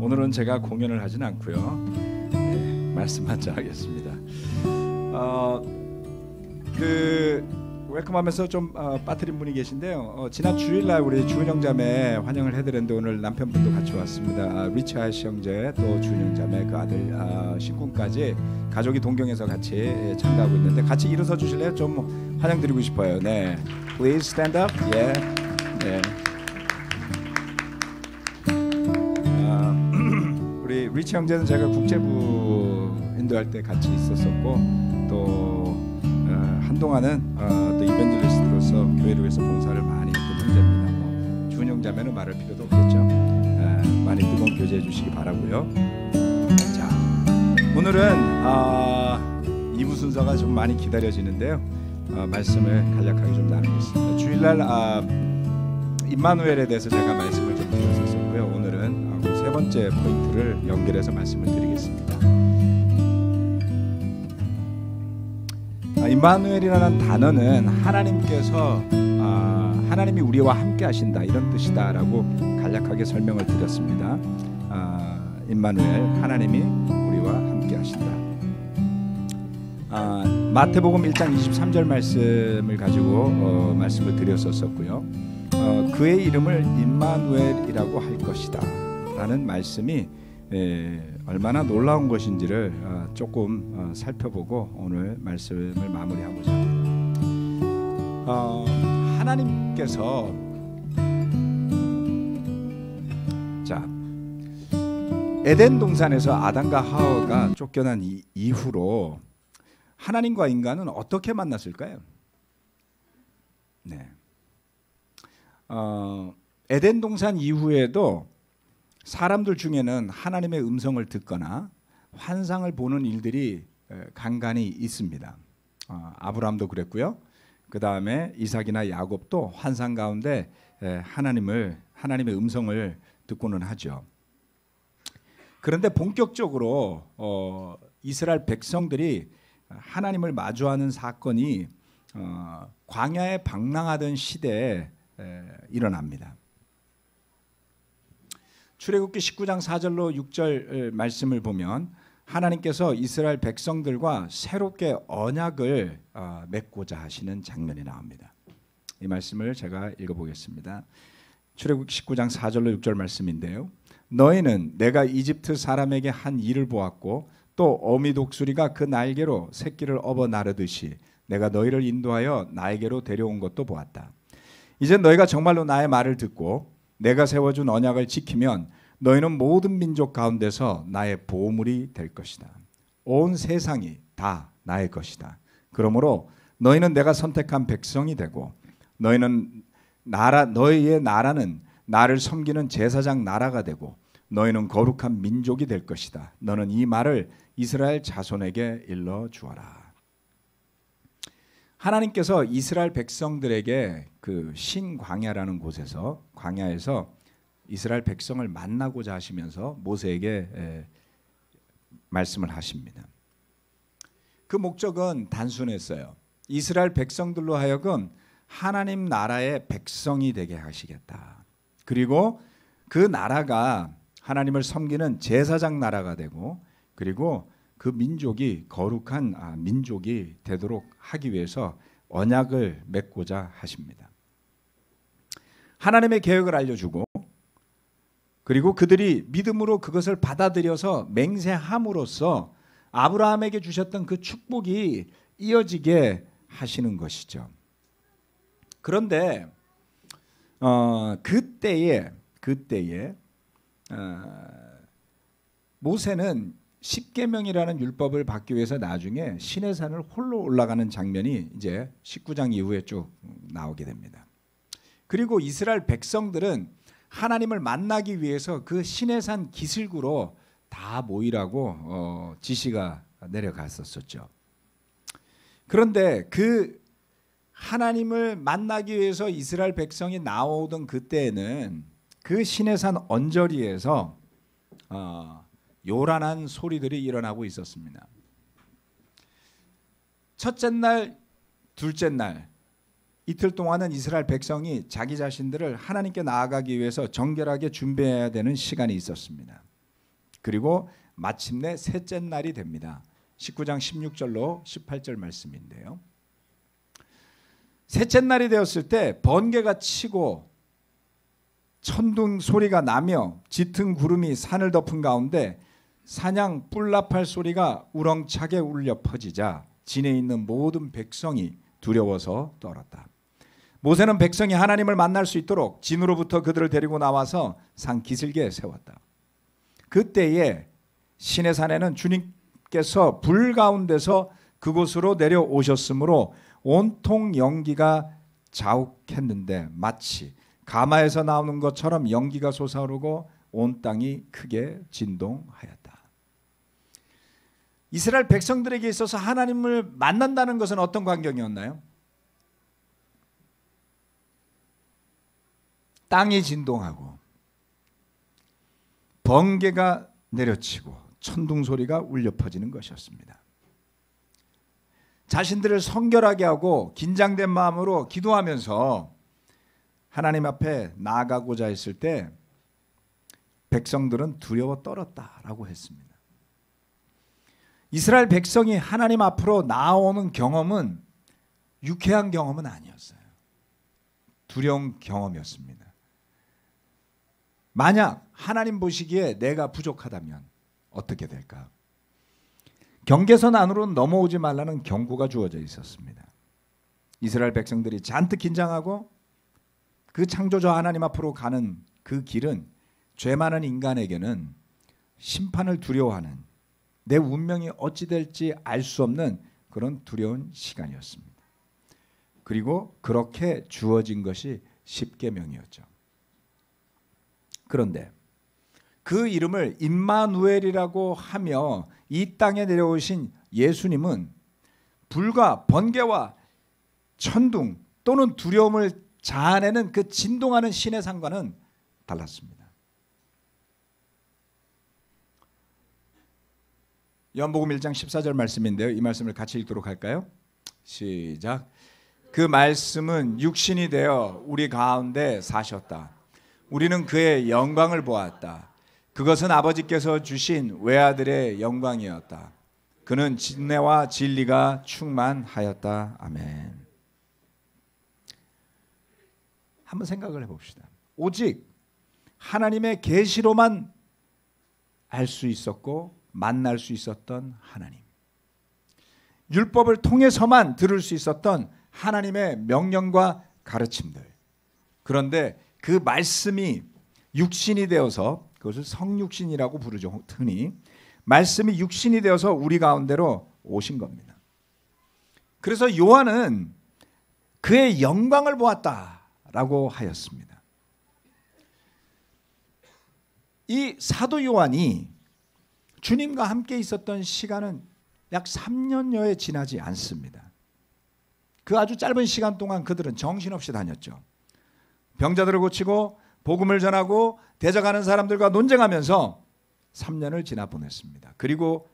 오늘은 제가 공연을 하진 않고요. 네, 말씀만 하겠습니다. 웰컴하면서 좀 빠뜨린 분이 계신데요. 지난 주일날 우리 주은 형제매 환영을 해드렸는데 오늘 남편분도 같이 왔습니다. 리치 아이씨 형제 또 주은 형제매 그 아들 신군까지 가족이 동경에서 같이 참가하고 있는데 같이 일어서 주실래요? 좀 환영드리고 싶어요. 네, please stand up. 예, 네. 우리 리치 형제는 제가 국제부 인도할 때 같이 있었었고 또 한동안은 또 이벤젤리스트로서 교회를 위해서 봉사를 많이 했던 형제입니다. 주은 형제면은 말할 필요도 없겠죠. 많이 뜨거운 교제해 주시기 바라고요. 자, 오늘은 2부 순서가 좀 많이 기다려지는데요. 말씀을 간략하게 좀 나누겠습니다. 주일날 임마누엘에 대해서 제가 말씀을 좀 드렸었고요. 오늘은 그 세 번째 포인트를 연결해서 말씀을 드리겠습니다. 임마누엘이라는 단어는 하나님께서 하나님이 우리와 함께 하신다 이런 뜻이다라고 간략하게 설명을 드렸습니다. 임마누엘, 하나님이 우리와 함께 하신다. 마태복음 1장 23절 말씀을 가지고 말씀을 드렸었고요. 그의 이름을 임마누엘이라고 할 것이다 라는 말씀이 얼마나 놀라운 것인지를 조금 살펴보고 오늘 말씀을 마무리하고자 합니다. 하나님께서 자 에덴 동산에서 아담과 하와가 쫓겨난 이후로 하나님과 인간은 어떻게 만났을까요? 네. 에덴 동산 이후에도 사람들 중에는 하나님의 음성을 듣거나 환상을 보는 일들이 간간히 있습니다. 아브라함도 그랬고요. 그 다음에 이삭이나 야곱도 환상 가운데 하나님의 음성을 듣고는 하죠. 그런데 본격적으로 이스라엘 백성들이 하나님을 마주하는 사건이 광야에 방랑하던 시대에 일어납니다. 출애굽기 19장 4절로 6절 말씀을 보면 하나님께서 이스라엘 백성들과 새롭게 언약을 맺고자 하시는 장면이 나옵니다. 이 말씀을 제가 읽어보겠습니다. 출애굽기 19장 4절로 6절 말씀인데요. 너희는 내가 이집트 사람에게 한 일을 보았고 또 어미 독수리가 그 날개로 새끼를 업어 나르듯이 내가 너희를 인도하여 나에게로 데려온 것도 보았다. 이제 너희가 정말로 나의 말을 듣고 내가 세워준 언약을 지키면 너희는 모든 민족 가운데서 나의 보물이 될 것이다. 온 세상이 다 나의 것이다. 그러므로 너희는 내가 선택한 백성이 되고 너희의 나라는 나를 섬기는 제사장 나라가 되고 너희는 거룩한 민족이 될 것이다. 너는 이 말을 이스라엘 자손에게 일러 주어라. 하나님께서 이스라엘 백성들에게 그 신광야라는 곳에서 광야에서 이스라엘 백성을 만나고자 하시면서 모세에게 말씀을 하십니다. 그 목적은 단순했어요. 이스라엘 백성들로 하여금 하나님 나라의 백성이 되게 하시겠다. 그리고 그 나라가 하나님을 섬기는 제사장 나라가 되고 그리고 그 민족이 거룩한 민족이 되도록 하기 위해서 언약을 맺고자 하십니다. 하나님의 계획을 알려주고 그리고 그들이 믿음으로 그것을 받아들여서 맹세함으로써 아브라함에게 주셨던 그 축복이 이어지게 하시는 것이죠. 그런데 그때에 모세는 십계명이라는 율법을 받기 위해서 나중에 시내산을 홀로 올라가는 장면이 이제 19장 이후에 쭉 나오게 됩니다. 그리고 이스라엘 백성들은 하나님을 만나기 위해서 그 시내산 기슭으로 다 모이라고 지시가 내려갔었죠. 그런데 그 하나님을 만나기 위해서 이스라엘 백성이 나오던 그때에는 그 시내산 언저리에서 요란한 소리들이 일어나고 있었습니다. 첫째 날, 둘째 날 이틀 동안은 이스라엘 백성이 자기 자신들을 하나님께 나아가기 위해서 정결하게 준비해야 되는 시간이 있었습니다. 그리고 마침내 셋째 날이 됩니다. 19장 16절로 18절 말씀인데요. 셋째 날이 되었을 때 번개가 치고 천둥 소리가 나며 짙은 구름이 산을 덮은 가운데 사냥 뿔나팔 소리가 우렁차게 울려 퍼지자 진에 있는 모든 백성이 두려워서 떨었다. 모세는 백성이 하나님을 만날 수 있도록 진으로부터 그들을 데리고 나와서 산 기슭에 세웠다. 그때에 시내산에는 주님께서 불 가운데서 그곳으로 내려오셨으므로 온통 연기가 자욱했는데 마치 가마에서 나오는 것처럼 연기가 솟아오르고 온 땅이 크게 진동하였다. 이스라엘 백성들에게 있어서 하나님을 만난다는 것은 어떤 광경이었나요? 땅이 진동하고 번개가 내려치고 천둥 소리가 울려 퍼지는 것이었습니다. 자신들을 성결하게 하고 긴장된 마음으로 기도하면서 하나님 앞에 나아가고자 했을 때 백성들은 두려워 떨었다라고 했습니다. 이스라엘 백성이 하나님 앞으로 나아오는 경험은 유쾌한 경험은 아니었어요. 두려운 경험이었습니다. 만약 하나님 보시기에 내가 부족하다면 어떻게 될까? 경계선 안으로 넘어오지 말라는 경고가 주어져 있었습니다. 이스라엘 백성들이 잔뜩 긴장하고 그 창조주 하나님 앞으로 가는 그 길은 죄 많은 인간에게는 심판을 두려워하는, 내 운명이 어찌 될지 알 수 없는 그런 두려운 시간이었습니다. 그리고 그렇게 주어진 것이 십계명이었죠. 그런데 그 이름을 임마누엘이라고 하며 이 땅에 내려오신 예수님은 불과 번개와 천둥 또는 두려움을 자아내는 그 진동하는 신의 상과는 달랐습니다. 요한복음 1장 14절 말씀인데요. 이 말씀을 같이 읽도록 할까요? 시작. 그 말씀은 육신이 되어 우리 가운데 사셨다. 우리는 그의 영광을 보았다. 그것은 아버지께서 주신 외아들의 영광이었다. 그는 진리와 진리가 충만하였다. 아멘. 한번 생각을 해봅시다. 오직 하나님의 계시로만 알 수 있었고 만날 수 있었던 하나님, 율법을 통해서만 들을 수 있었던 하나님의 명령과 가르침들. 그런데 그 말씀이 육신이 되어서, 그것을 성육신이라고 부르죠. 흔히 말씀이 육신이 되어서 우리 가운데로 오신 겁니다. 그래서 요한은 그의 영광을 보았다라고 하였습니다. 이 사도 요한이 주님과 함께 있었던 시간은 약 3년여에 지나지 않습니다. 그 아주 짧은 시간 동안 그들은 정신없이 다녔죠. 병자들을 고치고 복음을 전하고 대적하는 사람들과 논쟁하면서 3년을 지나 보냈습니다. 그리고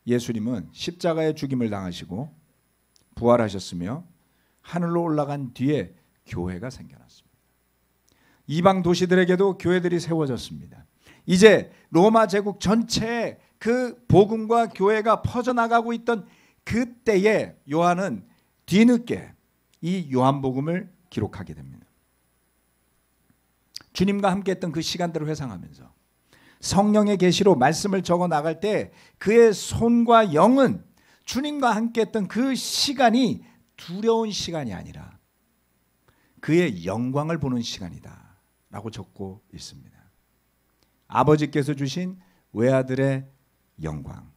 예수님은 십자가의 죽임을 당하시고 부활하셨으며 하늘로 올라간 뒤에 교회가 생겨났습니다. 이방 도시들에게도 교회들이 세워졌습니다. 이제 로마 제국 전체에 그 복음과 교회가 퍼져나가고 있던 그때에 요한은 뒤늦게 이 요한복음을 기록하게 됩니다. 주님과 함께했던 그 시간들을 회상하면서 성령의 계시로 말씀을 적어 나갈 때 그의 손과 영은 주님과 함께했던 그 시간이 두려운 시간이 아니라 그의 영광을 보는 시간이다 라고 적고 있습니다. 아버지께서 주신 외아들의 영광,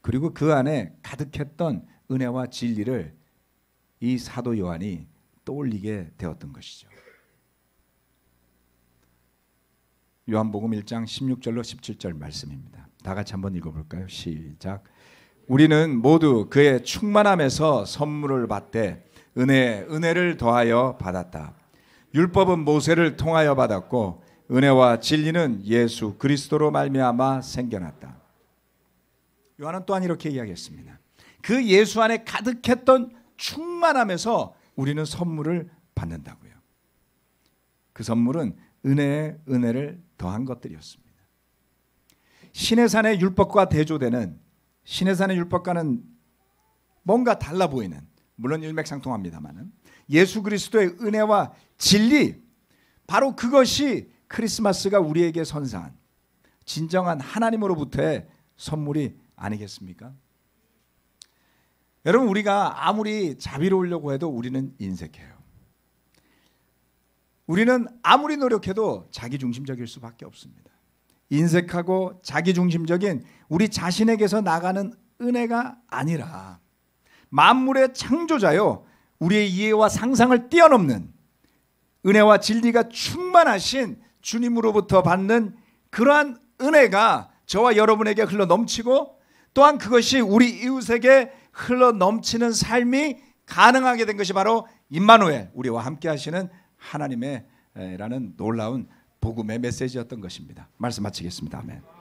그리고 그 안에 가득했던 은혜와 진리를 이 사도 요한이 떠올리게 되었던 것이죠. 요한복음 1장 16절로 17절 말씀입니다. 다 같이 한번 읽어볼까요? 시작. 우리는 모두 그의 충만함에서 선물을 받되 은혜에 은혜를 더하여 받았다. 율법은 모세를 통하여 받았고 은혜와 진리는 예수 그리스도로 말미암아 생겨났다. 요한은 또한 이렇게 이야기했습니다. 그 예수 안에 가득했던 충만함에서 우리는 선물을 받는다고요. 그 선물은 은혜에 은혜를 더한 것들이었습니다. 시내산의 율법과 대조되는, 시내산의 율법과는 뭔가 달라 보이는, 물론 일맥상통합니다만은 예수 그리스도의 은혜와 진리, 바로 그것이 크리스마스가 우리에게 선사한 진정한 하나님으로부터의 선물이 아니겠습니까? 여러분, 우리가 아무리 자비로우려고 해도 우리는 인색해요. 우리는 아무리 노력해도 자기중심적일 수밖에 없습니다. 인색하고 자기중심적인 우리 자신에게서 나가는 은혜가 아니라 만물의 창조자요, 우리의 이해와 상상을 뛰어넘는 은혜와 진리가 충만하신 주님으로부터 받는 그러한 은혜가 저와 여러분에게 흘러 넘치고, 또한 그것이 우리 이웃에게 흘러 넘치는 삶이 가능하게 된 것이 바로 임마누엘, 우리와 함께 하시는 하나님의 라는 놀라운 복음의 메시지였던 것입니다. 말씀 마치겠습니다. 아멘.